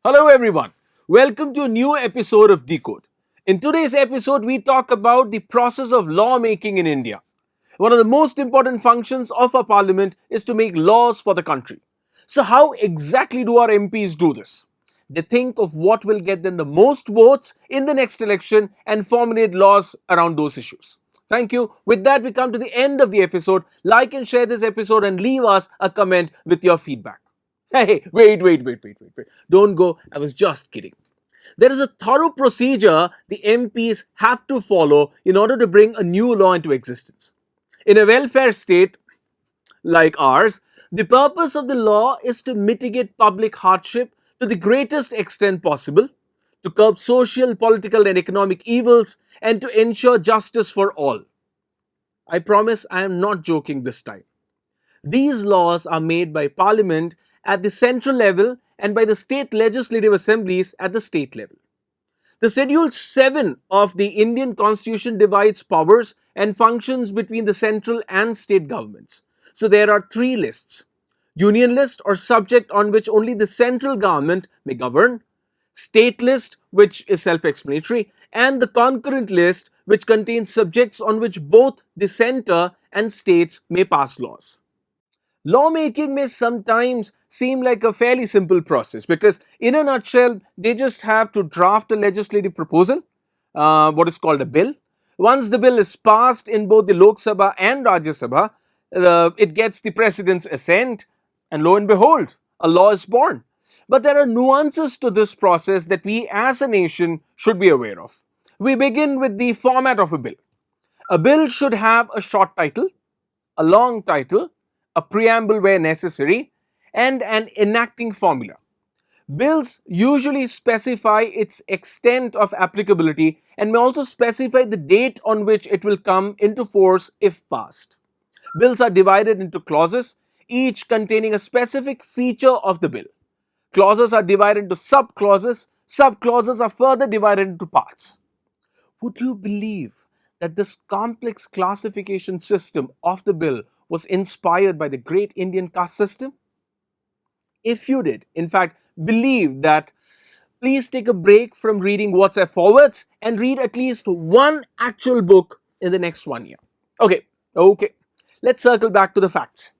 Hello everyone. Welcome to a new episode of Decode. In today's episode, we talk about the process of lawmaking in India. One of the most important functions of our parliament is to make laws for the country. So how exactly do our MPs do this? They think of what will get them the most votes in the next election and formulate laws around those issues. Thank you. With that, we come to the end of the episode. Like and share this episode and leave us a comment with your feedback. Hey, wait. Don't go. I was just kidding. There is a thorough procedure the MPs have to follow in order to bring a new law into existence. In a welfare state like ours, the purpose of the law is to mitigate public hardship to the greatest extent possible, to curb social, political, and economic evils, and to ensure justice for all. I promise I am not joking this time. These laws are made by Parliament at the central level and by the state legislative assemblies at the state level. The Schedule 7 of the Indian Constitution divides powers and functions between the central and state governments. So there are three lists: Union list, or subject on which only the central government may govern; State list, which is self-explanatory; and the concurrent list, which contains subjects on which both the center and states may pass laws. Lawmaking may sometimes seem like a fairly simple process because, in a nutshell, they just have to draft a legislative proposal, what is called a bill. Once the bill is passed in both the Lok Sabha and Rajya Sabha, it gets the president's assent, and lo and behold, a law is born. But there are nuances to this process that we as a nation should be aware of. We begin with the format of a bill. A bill should have a short title, a long title, a preamble where necessary, and an enacting formula. Bills usually specify its extent of applicability and may also specify the date on which it will come into force if passed. Bills are divided into clauses, each containing a specific feature of the bill. Clauses are divided into sub-clauses. Sub-clauses are further divided into parts. Would you believe that this complex classification system of the bill was inspired by the great Indian caste system? If you did, in fact, believe that, please take a break from reading WhatsApp forwards and read at least one actual book in the next 1 year. Okay. Let's circle back to the facts.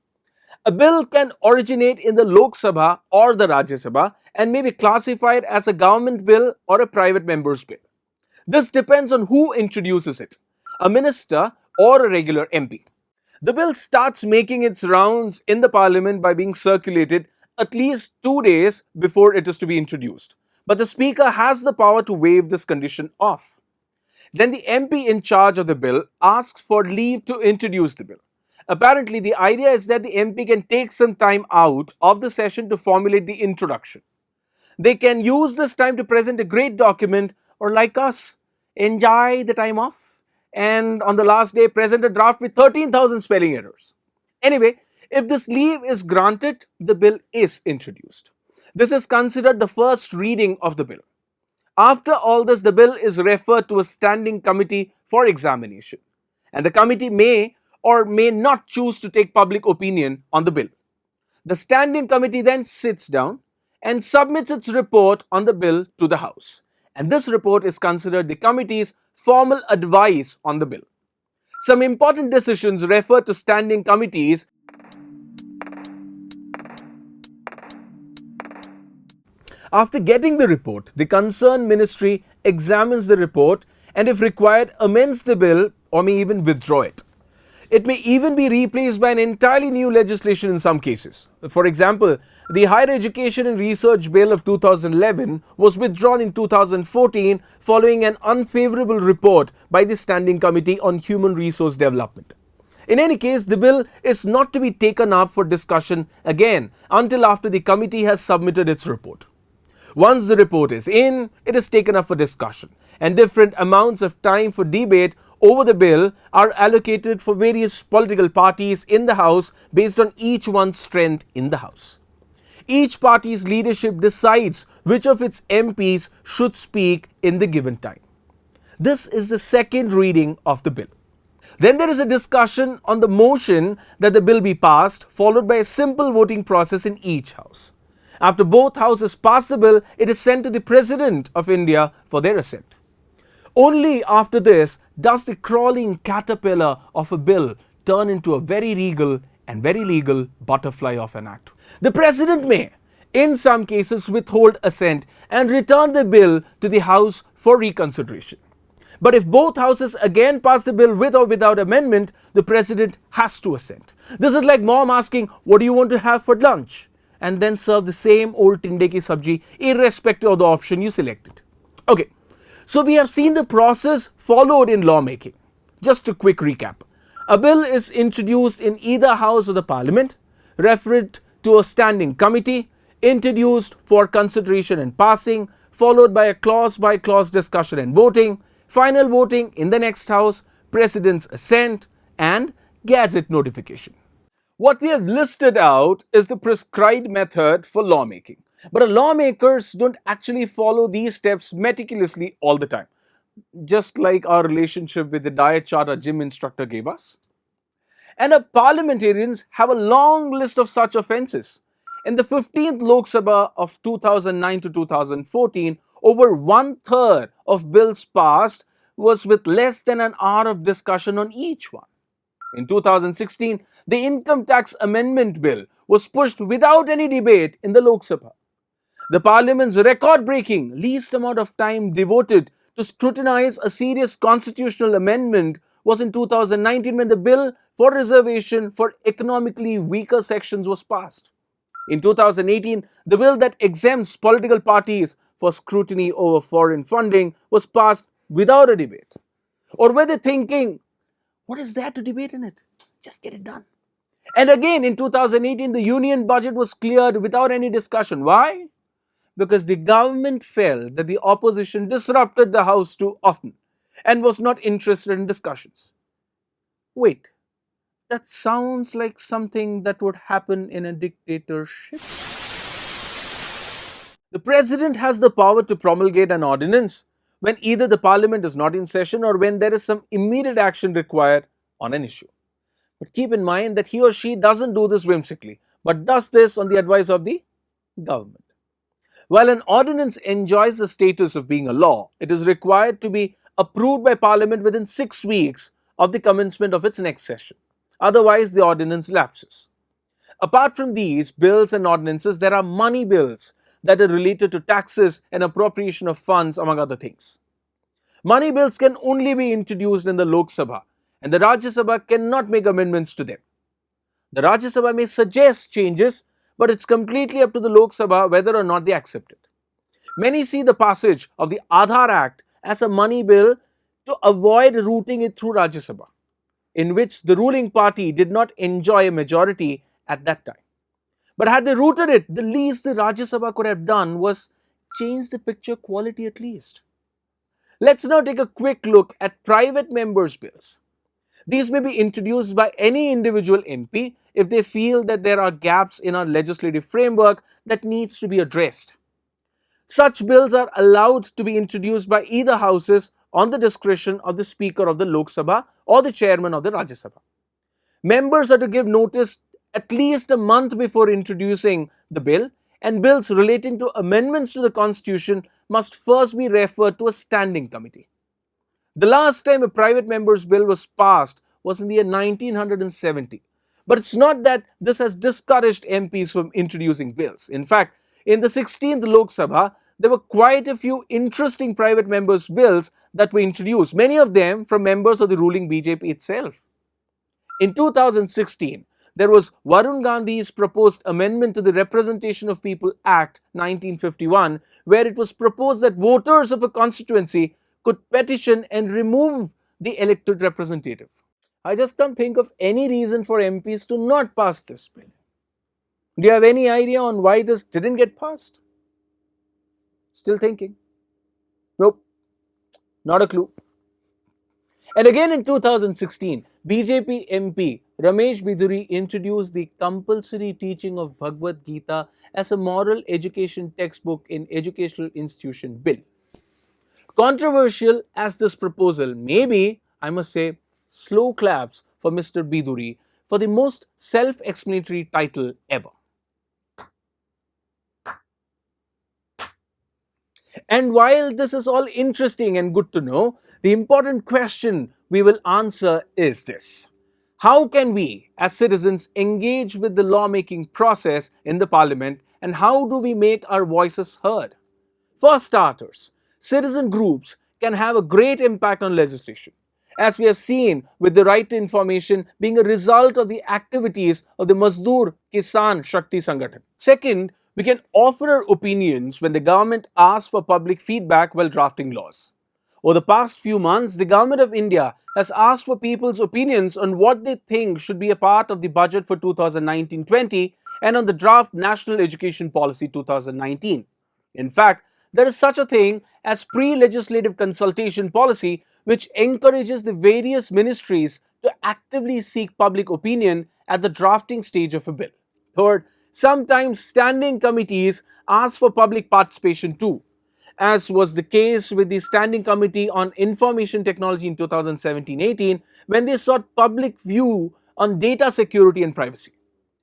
A bill can originate in the Lok Sabha or the Rajya Sabha and may be classified as a government bill or a private member's bill. This depends on who introduces it, a minister or a regular MP. The bill starts making its rounds in the parliament by being circulated at least 2 days before it is to be introduced. But the speaker has the power to waive this condition off. Then the MP in charge of the bill asks for leave to introduce the bill. Apparently, the idea is that the MP can take some time out of the session to formulate the introduction. They can use this time to present a great document, or like us, enjoy the time off, and on the last day present a draft with 13,000 spelling errors. Anyway, if this leave is granted, the bill is introduced. This is considered the first reading of the bill. After all this, the bill is referred to a standing committee for examination, and the committee may or may not choose to take public opinion on the bill. The standing committee then sits down and submits its report on the bill to the House, and this report is considered the committee's formal advice on the bill. Some important decisions refer to standing committees. After getting the report, the concerned ministry examines the report and, if required, amends the bill or may even withdraw it. It may even be replaced by an entirely new legislation in some cases. For example, the Higher Education and Research Bill of 2011 was withdrawn in 2014 following an unfavorable report by the Standing Committee on Human Resource Development. In any case, the bill is not to be taken up for discussion again until after the committee has submitted its report. Once the report is in, it is taken up for discussion, and different amounts of time for debate over the bill are allocated for various political parties in the House based on each one's strength in the House. Each party's leadership decides which of its MPs should speak in the given time. This is the second reading of the bill. Then there is a discussion on the motion that the bill be passed, followed by a simple voting process in each house. After both houses pass the bill, it is sent to the President of India for their assent. Only after this does the crawling caterpillar of a bill turn into a very regal and very legal butterfly of an act. The President may, in some cases, withhold assent and return the bill to the House for reconsideration. But if both houses again pass the bill with or without amendment, the President has to assent. This is like mom asking, "What do you want to have for lunch?" and then serve the same old tinde ki sabji irrespective of the option you selected. Okay, so we have seen the process followed in lawmaking. Just a quick recap. A bill is introduced in either house of the parliament, referred to a standing committee, introduced for consideration and passing, followed by a clause by clause discussion and voting, final voting in the next house, president's assent, and gazette notification. What we have listed out is the prescribed method for lawmaking. But lawmakers don't actually follow these steps meticulously all the time, just like our relationship with the diet chart our gym instructor gave us. And parliamentarians have a long list of such offences. In the 15th Lok Sabha of 2009 to 2014, over one-third of bills passed was with less than an hour of discussion on each one. In 2016, the Income Tax Amendment Bill was pushed without any debate in the Lok Sabha. The Parliament's record-breaking least amount of time devoted to scrutinize a serious constitutional amendment was in 2019 when the Bill for Reservation for Economically Weaker Sections was passed. In 2018, the bill that exempts political parties for scrutiny over foreign funding was passed without a debate. Or were they thinking, what is there to debate in it? Just get it done. And again, in 2018, the union budget was cleared without any discussion. Why? Because the government felt that the opposition disrupted the House too often and was not interested in discussions. Wait, that sounds like something that would happen in a dictatorship. The President has the power to promulgate an ordinance when either the Parliament is not in session or when there is some immediate action required on an issue. But keep in mind that he or she doesn't do this whimsically, but does this on the advice of the government. While an ordinance enjoys the status of being a law, it is required to be approved by Parliament within 6 weeks of the commencement of its next session. Otherwise, the ordinance lapses. Apart from these bills and ordinances, there are money bills that are related to taxes and appropriation of funds, among other things. Money bills can only be introduced in the Lok Sabha, and the Rajya Sabha cannot make amendments to them. The Rajya Sabha may suggest changes, but it's completely up to the Lok Sabha whether or not they accept it. Many see the passage of the Aadhaar Act as a money bill to avoid routing it through Rajya Sabha, in which the ruling party did not enjoy a majority at that time. But had they routed it, the least the Rajya Sabha could have done was change the picture quality at least. Let's now take a quick look at private members' bills. These may be introduced by any individual MP if they feel that there are gaps in our legislative framework that needs to be addressed. Such bills are allowed to be introduced by either houses on the discretion of the Speaker of the Lok Sabha or the Chairman of the Rajya Sabha. Members are to give notice at least a month before introducing the bill, and bills relating to amendments to the Constitution must first be referred to a standing committee. The last time a private member's bill was passed was in the year 1970. But it's not that this has discouraged MPs from introducing bills. In fact, in the 16th Lok Sabha, there were quite a few interesting private members' bills that were introduced, many of them from members of the ruling BJP itself. In 2016, there was Varun Gandhi's proposed amendment to the Representation of People Act 1951, where it was proposed that voters of a constituency could petition and remove the elected representative. I just can't think of any reason for MPs to not pass this bill. Do you have any idea on why this didn't get passed? Still thinking? Nope, not a clue. And again in 2016, BJP MP Ramesh Biduri introduced the compulsory teaching of Bhagavad Gita as a moral education textbook in educational institution bill. Controversial as this proposal may be, I must say, slow claps for Mr. Biduri for the most self-explanatory title ever. And while this is all interesting and good to know, the important question we will answer is this: how can we, as citizens, engage with the lawmaking process in the parliament, and how do we make our voices heard? For starters, citizen groups can have a great impact on legislation, as we have seen with the right to information being a result of the activities of the Mazdoor Kisan Shakti Sangathan. Second, we can offer our opinions when the government asks for public feedback while drafting laws. Over the past few months, the Government of India has asked for people's opinions on what they think should be a part of the budget for 2019-20 and on the draft National Education Policy 2019. In fact, there is such a thing as pre-legislative consultation policy, which encourages the various ministries to actively seek public opinion at the drafting stage of a bill. Third, sometimes standing committees ask for public participation too, as was the case with the Standing Committee on Information Technology in 2017-18 when they sought public view on data security and privacy.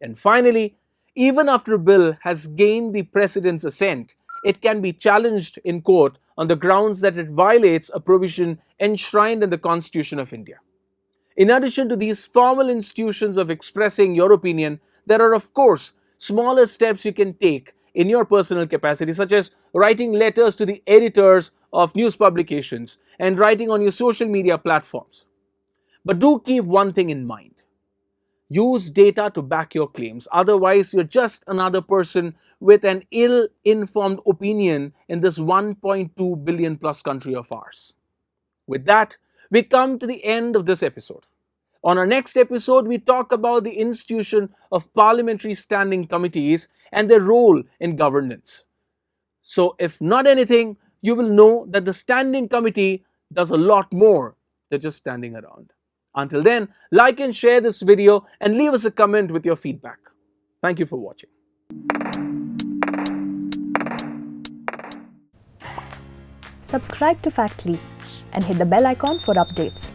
And finally, even after a bill has gained the President's assent, it can be challenged in court on the grounds that it violates a provision enshrined in the Constitution of India. In addition to these formal institutions of expressing your opinion, there are, of course, smaller steps you can take in your personal capacity, such as writing letters to the editors of news publications and writing on your social media platforms. But do keep one thing in mind: use data to back your claims. Otherwise, you're just another person with an ill-informed opinion in this 1.2 billion plus country of ours. With that, we come to the end of this episode. On our next episode, we talk about the institution of parliamentary standing committees and their role in governance. So, if not anything, you will know that the standing committee does a lot more than just standing around. Until then, like and share this video and leave us a comment with your feedback. Thank you for watching. Subscribe to Factly and hit the bell icon for updates.